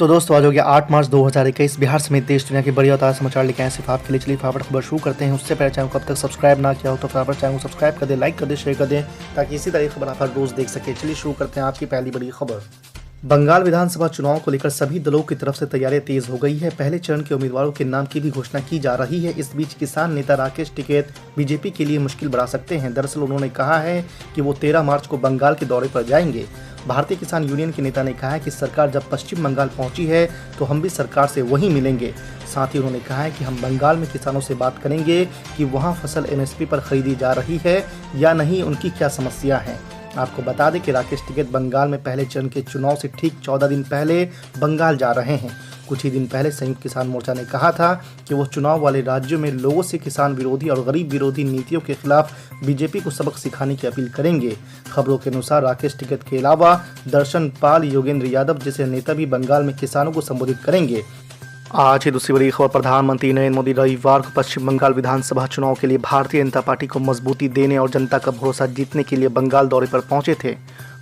तो दोस्तों आज हो गया 8 मार्च 2021। बिहार समेत देश दुनिया के बड़ी और ताज़ा समाचार लेके आए सिर्फ आपके लिए। चलिए फटाफट खबर शुरू करते हैं। उससे पहले चैनल को अब तक सब्सक्राइब ना किया हो तो फटाफट चैनल को सब्सक्राइब कर दें, लाइक कर दें, शेयर कर दें ताकि इसी तरह की खबर आप हर रोज देख सके। चलिए शुरू करते हैं आपकी पहली बड़ी खबर। बंगाल विधानसभा चुनाव को लेकर सभी दलों की तरफ से तैयारियां तेज हो गई है। पहले चरण के उम्मीदवारों के नाम की भी घोषणा की जा रही है। इस बीच किसान नेता राकेश टिकैत बीजेपी के लिए मुश्किल बढ़ा सकते हैं। दरअसल उन्होंने कहा है कि वो 13 मार्च को बंगाल के दौरे पर जाएंगे। भारतीय किसान यूनियन के नेता ने कहा है कि सरकार जब पश्चिम बंगाल पहुंची है तो हम भी सरकार से वहीं मिलेंगे। साथ ही उन्होंने कहा है कि हम बंगाल में किसानों से बात करेंगे कि वहां फसल एमएसपी पर खरीदी जा रही है या नहीं, उनकी क्या समस्या है। आपको बता दें कि राकेश टिकैत बंगाल में पहले चरण के चुनाव से ठीक 14 दिन पहले बंगाल जा रहे हैं। कुछ ही दिन पहले संयुक्त किसान मोर्चा ने कहा था कि वो चुनाव वाले राज्यों में लोगों से किसान विरोधी और गरीब विरोधी नीतियों के खिलाफ बीजेपी को सबक सिखाने की अपील करेंगे। खबरों के अनुसार राकेश टिकैत के अलावा दर्शन पाल, योगेंद्र यादव जैसे नेता भी बंगाल में किसानों को संबोधित करेंगे। आज की दूसरी बड़ी खबर। प्रधानमंत्री नरेंद्र मोदी रविवार को पश्चिम बंगाल विधानसभा चुनाव के लिए भारतीय जनता पार्टी को मजबूती देने और जनता का भरोसा जीतने के लिए बंगाल दौरे पर पहुंचे थे।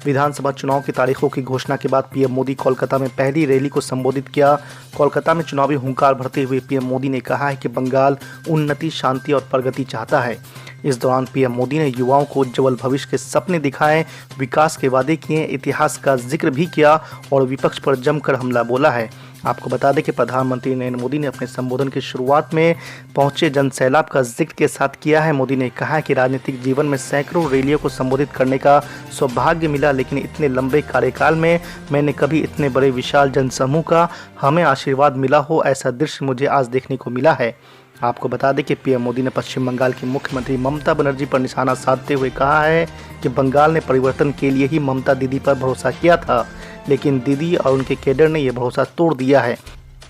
विधानसभा चुनाव की तारीखों की घोषणा के बाद पीएम मोदी कोलकाता में पहली रैली को संबोधित किया। कोलकाता में चुनावी हुंकार भरते हुए पीएम मोदी ने कहा है कि बंगाल उन्नति, शांति और प्रगति चाहता है। इस दौरान पीएम मोदी ने युवाओं को उज्जवल भविष्य के सपने दिखाए, विकास के वादे किए, इतिहास का जिक्र भी किया और विपक्ष पर जमकर हमला बोला है। आपको बता दें कि प्रधानमंत्री नरेंद्र मोदी ने अपने संबोधन की शुरुआत में पहुंचे जनसैलाब का जिक्र के साथ किया है। मोदी ने कहा कि राजनीतिक जीवन में सैकड़ों रैलियों को संबोधित करने का सौभाग्य मिला, लेकिन इतने लंबे कार्यकाल में मैंने कभी इतने बड़े विशाल जनसमूह का हमें आशीर्वाद मिला हो, ऐसा दृश्य मुझे आज देखने को मिला है। आपको बता दें कि पीएम मोदी ने पश्चिम बंगाल की मुख्यमंत्री ममता बनर्जी पर निशाना साधते हुए कहा है कि बंगाल ने परिवर्तन के लिए ही ममता दीदी पर भरोसा किया था, लेकिन दीदी और उनके कैडर ने यह भरोसा तोड़ दिया है।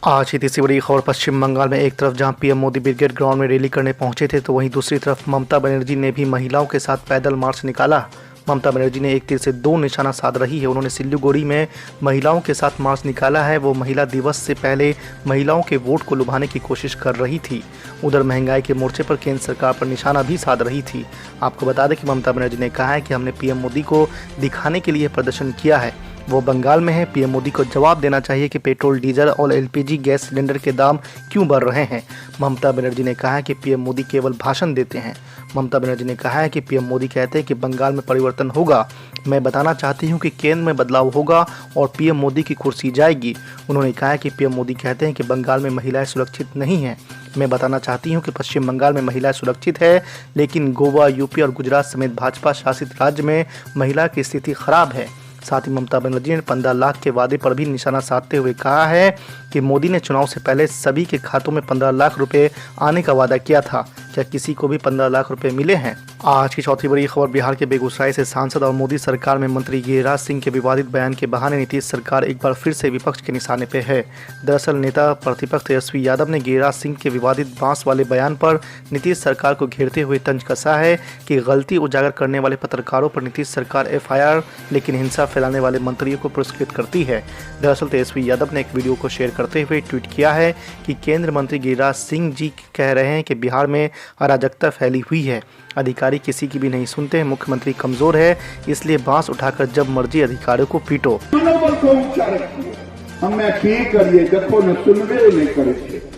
आज की तीसरी बड़ी खबर। पश्चिम बंगाल में एक तरफ जहां पीएम मोदी ब्रिगेड ग्राउंड में रैली करने पहुंचे थे तो वहीं दूसरी तरफ ममता बनर्जी ने भी महिलाओं के साथ पैदल मार्च निकाला। ममता बनर्जी ने एक तीर से दो निशाना साध रही है। उन्होंने सिल्लीगुड़ी में महिलाओं के साथ मार्च निकाला है। वो महिला दिवस से पहले महिलाओं के वोट को लुभाने की कोशिश कर रही थी। उधर महंगाई के मोर्चे पर केंद्र सरकार पर निशाना भी साध रही थी। आपको बता दें कि ममता बनर्जी ने कहा है कि हमने पीएम मोदी को दिखाने के लिए प्रदर्शन किया है। वो बंगाल में है। पीएम मोदी को जवाब देना चाहिए कि पेट्रोल, डीजल और एलपीजी गैस सिलेंडर के दाम क्यों बढ़ रहे हैं। ममता बनर्जी ने कहा है कि पीएम मोदी केवल भाषण देते हैं। ममता बनर्जी ने कहा है कि पीएम मोदी कहते हैं कि बंगाल में परिवर्तन होगा। मैं बताना चाहती हूं कि केंद्र में बदलाव होगा और पीएम मोदी की कुर्सी जाएगी। उन्होंने कहा है कि पीएम मोदी कहते हैं कि बंगाल में महिलाएं सुरक्षित नहीं हैं। मैं बताना चाहती हूं कि पश्चिम बंगाल में महिलाएं सुरक्षित है, लेकिन गोवा, यूपी और गुजरात समेत भाजपा शासित राज्य में महिला की स्थिति खराब है। साथ ही ममता बनर्जी ने 15 लाख के वादे पर भी निशाना साधते हुए कहा है कि मोदी ने चुनाव से पहले सभी के खातों में 15 लाख रुपए आने का वादा किया था। क्या किसी को भी 15 लाख रुपए मिले हैं? आज की चौथी बड़ी खबर। बिहार के बेगूसराय से सांसद और मोदी सरकार में मंत्री गिरिराज सिंह के विवादित बयान के बहाने नीतीश सरकार एक बार फिर से विपक्ष के निशाने पर है। दरअसल नेता प्रतिपक्ष तेजस्वी यादव ने गिरिराज सिंह के विवादित बांस वाले बयान पर नीतीश सरकार को घेरते हुए तंज कसा है कि गलती उजागर करने वाले पत्रकारों पर नीतीश सरकार एफआईआर, लेकिन हिंसा फैलाने वाले मंत्रियों को पुरस्कृत करती है। दरअसल तेजस्वी यादव ने एक वीडियो को शेयर करते हुए ट्वीट किया है कि केंद्रीय मंत्री गिरिराज सिंह जी कह रहे हैं कि बिहार में अराजकता फैली हुई है, अधिकारी किसी की भी नहीं सुनते हैं, मुख्यमंत्री कमजोर है, इसलिए बांस उठाकर जब मर्जी अधिकारियों को पीटो।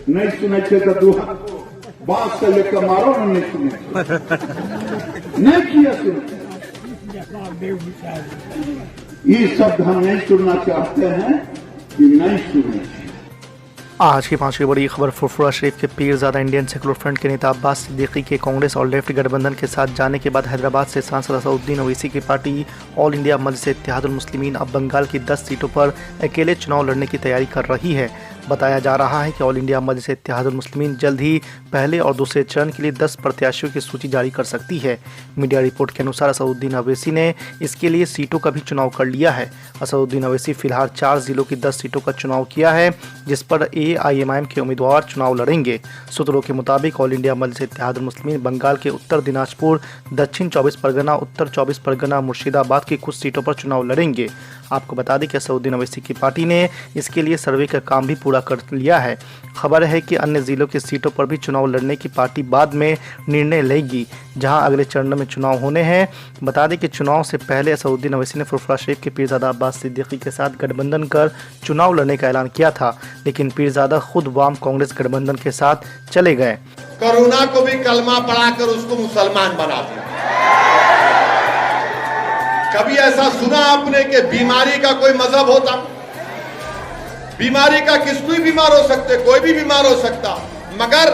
नहीं सुने थे तो बांस से लेकर मारो, नहीं सुने नहीं किया सुने। ये शब्द हम नहीं सुनना चाहते हैं कि नहीं सुने। आज की पांचवी बड़ी खबर। फुरफुरा शरीफ के पीरजादा इंडियन सेकुलर फ्रंट के नेता अब्बास सिद्दीकी के कांग्रेस और लेफ्ट गठबंधन के साथ जाने के बाद हैदराबाद से सांसद असदुद्दीन ओवैसी की पार्टी ऑल इंडिया मजलिस इत्तेहादुल मुस्लिमीन अब बंगाल की 10 सीटों पर अकेले चुनाव लड़ने की तैयारी कर रही है। बताया जा रहा है कि ऑल इंडिया मजलिस इत्तेहादुल मुस्लिमीन जल्द ही पहले और दूसरे चरण के लिए 10 प्रत्याशियों की सूची जारी कर सकती है। मीडिया रिपोर्ट के अनुसार असदुद्दीन ओवैसी ने इसके लिए सीटों का भी चुनाव कर लिया है। असदुद्दीन ओवैसी फिलहाल 4 जिलों की 10 सीटों का चुनाव किया है, जिस पर लिए IMIM के उम्मीदवार चुनाव लड़ेंगे। सूत्रों के मुताबिक ऑल इंडिया मजलिस इत्तेहादुल मुस्लिमीन बंगाल के उत्तर दिनाजपुर, दक्षिण 24 परगना, उत्तर 24 परगना, मुर्शिदाबाद की कुछ सीटों पर चुनाव लड़ेंगे। आपको बता दें कि असदुद्दीन ओवैसी की पार्टी ने इसके लिए सर्वे का काम भी पूरा कर लिया है। खबर है कि अन्य जिलों की सीटों पर भी चुनाव लड़ने की पार्टी बाद में निर्णय लेगी, जहां अगले चरणों में चुनाव होने हैं। बता दें कि चुनाव से पहले असदुद्दीन ओवैसी ने फुरफुरा शरीफ के पीरजादा अब्बास सिद्दीकी के साथ गठबंधन कर चुनाव लड़ने का ऐलान किया था, लेकिन पीरजादा खुद वाम कांग्रेस गठबंधन के साथ चले गए। करुणा को भी कलमा पढ़ाकर उसको मुसलमान बना दिया। कभी ऐसा सुना आपने कि बीमारी का कोई मजहब होता? बीमारी का किस कोई बीमार हो सकते, कोई भी बीमार हो सकता, मगर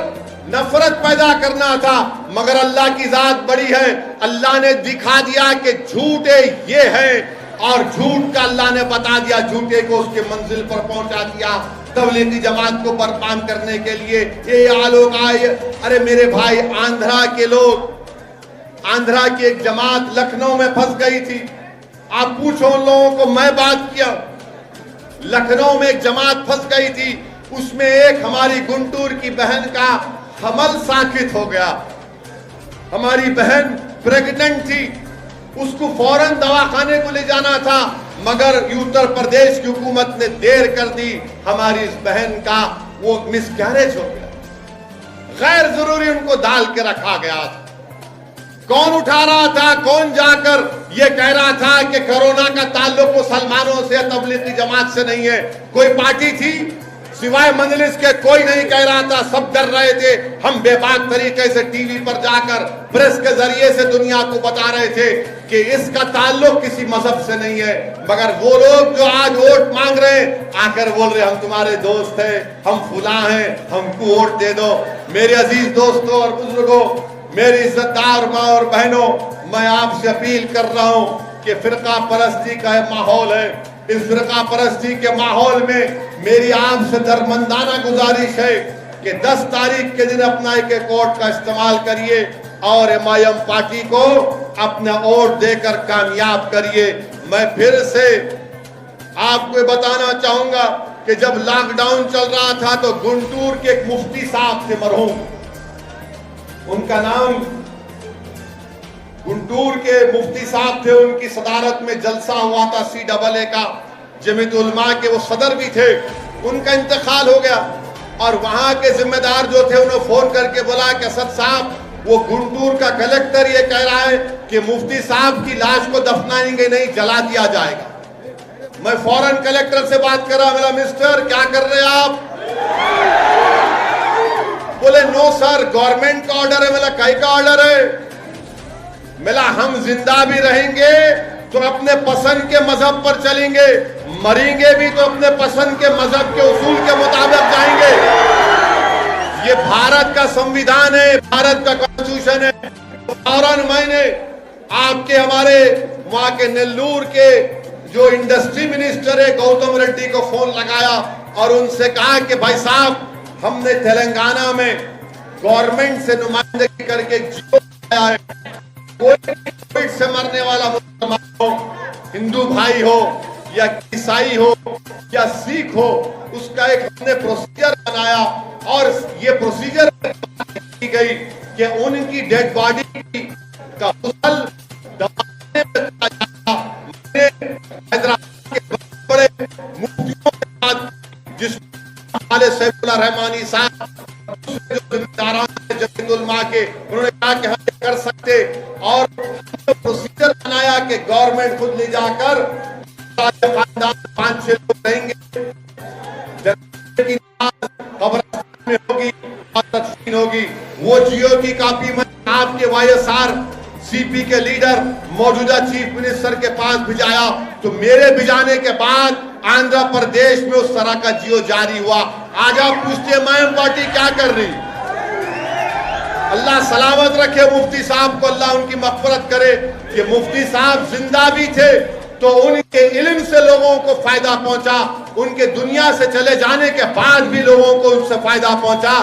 नफरत पैदा करना था। मगर अल्लाह की जात बड़ी है, अल्लाह ने दिखा दिया कि झूठे ये हैं और झूठ का अल्लाह ने बता दिया, झूठे को उसके मंजिल पर पहुंचा दिया। तबलीगी जमात को बर्बाद करने के लिए ये लोग आए। अरे मेरे भाई, आंध्रा के लोग, आंध्रा की एक जमात लखनऊ में फंस गई थी। आप पूछो उन लोगों को, मैं बात किया, लखनऊ में एक जमात फंस गई थी, उसमें एक हमारी गुंटूर की बहन का हमल साकित हो गया। हमारी बहन प्रेग्नेंट थी, उसको फौरन दवाखाने को ले जाना था, मगर उत्तर प्रदेश की हुकूमत ने देर कर दी। हमारी इस बहन का वो मिसकैरेज हो गया, गैर जरूरी उनको डाल के रखा गया था। कौन उठा रहा था, कौन जाकर ये कह रहा था कि कोरोना का ताल्लुक मुसलमानों से, तबलीगी जमात से नहीं है? कोई पार्टी थी सिवाय मजलिस के? कोई नहीं कह रहा था, सब डर रहे थे। हम बेबाक तरीके से टीवी पर जाकर प्रेस के जरिए से दुनिया को बता रहे थे कि इसका ताल्लुक किसी मजहब से नहीं है। मगर वो लोग जो आज वोट मांग रहे हैं, आकर बोल रहे हम तुम्हारे दोस्त हैं, हम फुला हैं, हमको वोट दे दो। मेरे अजीज दोस्तों और बुजुर्गों, मेरी इज्जतदार माँ और बहनों, मैं आपसे अपील कर रहा हूं कि फिरका परस्ती का माहौल है। इस फिरका परस्ती के माहौल में मेरी आपसे दरमंदाना गुजारिश है कि 10 तारीख के दिन अपना एक वोट का इस्तेमाल करिए और MIM पार्टी को अपना वोट देकर कामयाब करिए। मैं फिर से आपको बताना चाहूंगा कि जब लॉकडाउन चल रहा था तो गुंटूर के एक मुफ्ती साहब थे, मरहूम, उनका नाम गुंटूर के मुफ्ती साहब थे, उनकी सदारत में जलसा हुआ था CAA का, जमीयत उलमा के वो सदर भी थे। उनका इंतकाल हो गया और वहां के जिम्मेदार जो थे उन्होंने फोन करके बोला कि असद साहब, वो गुंटूर का कलेक्टर ये कह रहा है कि मुफ्ती साहब की लाश को दफनाएंगे नहीं, जला दिया जाएगा। मैं फौरन कलेक्टर से बात करा, मेरा मिस्टर क्या कर रहे हैं आप? बोले नो सर, गवर्नमेंट का ऑर्डर है। मेरा कई का ऑर्डर है? मिला हम जिंदा भी रहेंगे तो अपने पसंद के मजहब पर चलेंगे, मरेंगे भी तो अपने पसंद के मजहब के उसूल के मुताबिक जाएंगे। ये भारत का संविधान है, भारत का कॉन्स्टिट्यूशन है। फौरन मैंने आपके हमारे वहां के नेल्लूर के जो इंडस्ट्री मिनिस्टर है गौतम रेड्डी को फोन लगाया और उनसे कहा कि भाई साहब, हमने तेलंगाना में गवर्नमेंट से नुमाइंदगी करके जियो आया है, कोई कोविड से मरने वाला मुसलमान हो, हिंदू भाई हो या ईसाई हो या सिख हो, उसका एक हमने प्रोसीजर बनाया और ये प्रोसीजर की गई कि उनकी डेड बॉडी का हैदराबाद के बड़े मुफ्तियों के साथ, जिस सैफुल्लाह रहमानी साहब जमीयत उलमा के, उन्होंने कहा कि हम कर सकते और प्रोसीजर बनाया कि गवर्नमेंट खुद ले जाकर 5-6 लोग रहेंगे, कब्रिस्तान में होगी और तदफीन होगी। वो जियो की कॉपी में आपके YSR CP के लीडर मौजूदा चीफ मिनिस्टर के पास भिजाया, तो मेरे भिजाने के बाद आंध्र प्रदेश में उस तरह का जियो जारी हुआ। आज आप पूछते MIM पार्टी क्या कर रही? अल्लाह सलामत रखे मुफ्ती साहब को, अल्लाह उनकी मग़फ़िरत करे। कि मुफ्ती साहब जिंदा भी थे तो उनके इल्म से लोगों को फायदा पहुंचा, उनके दुनिया से चले जाने के बाद भी लोगों को उनसे फायदा पहुंचा,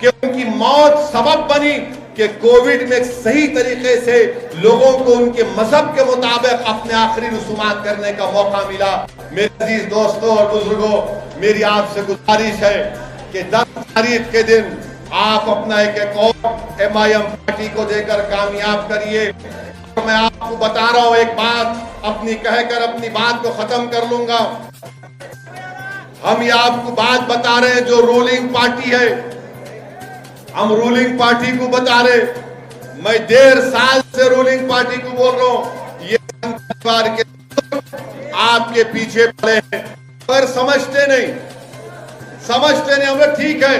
कि उनकी मौत सबब बनी कि कोविड में सही तरीके से लोगों को उनके मजहब के मुताबिक अपने आखिरी रसूमात करने का मौका मिला। मेरे अजीज दोस्तों और बुजुर्गों, मेरी आपसे गुजारिश है कि 10 तारीख के दिन आप अपना एक और MIM पार्टी को देकर कामयाब करिए। और मैं आपको बता रहा हूं एक बात, अपनी कहकर अपनी बात को खत्म कर लूंगा। हम ये आपको बात बता रहे हैं, जो रूलिंग पार्टी है, हम रूलिंग पार्टी को बता रहे। मैं 1.5 साल से रूलिंग पार्टी को बोल रहा हूं, ये परिवार के आपके पीछे पड़े हैं, पर समझते नहीं। हम लोग ठीक है,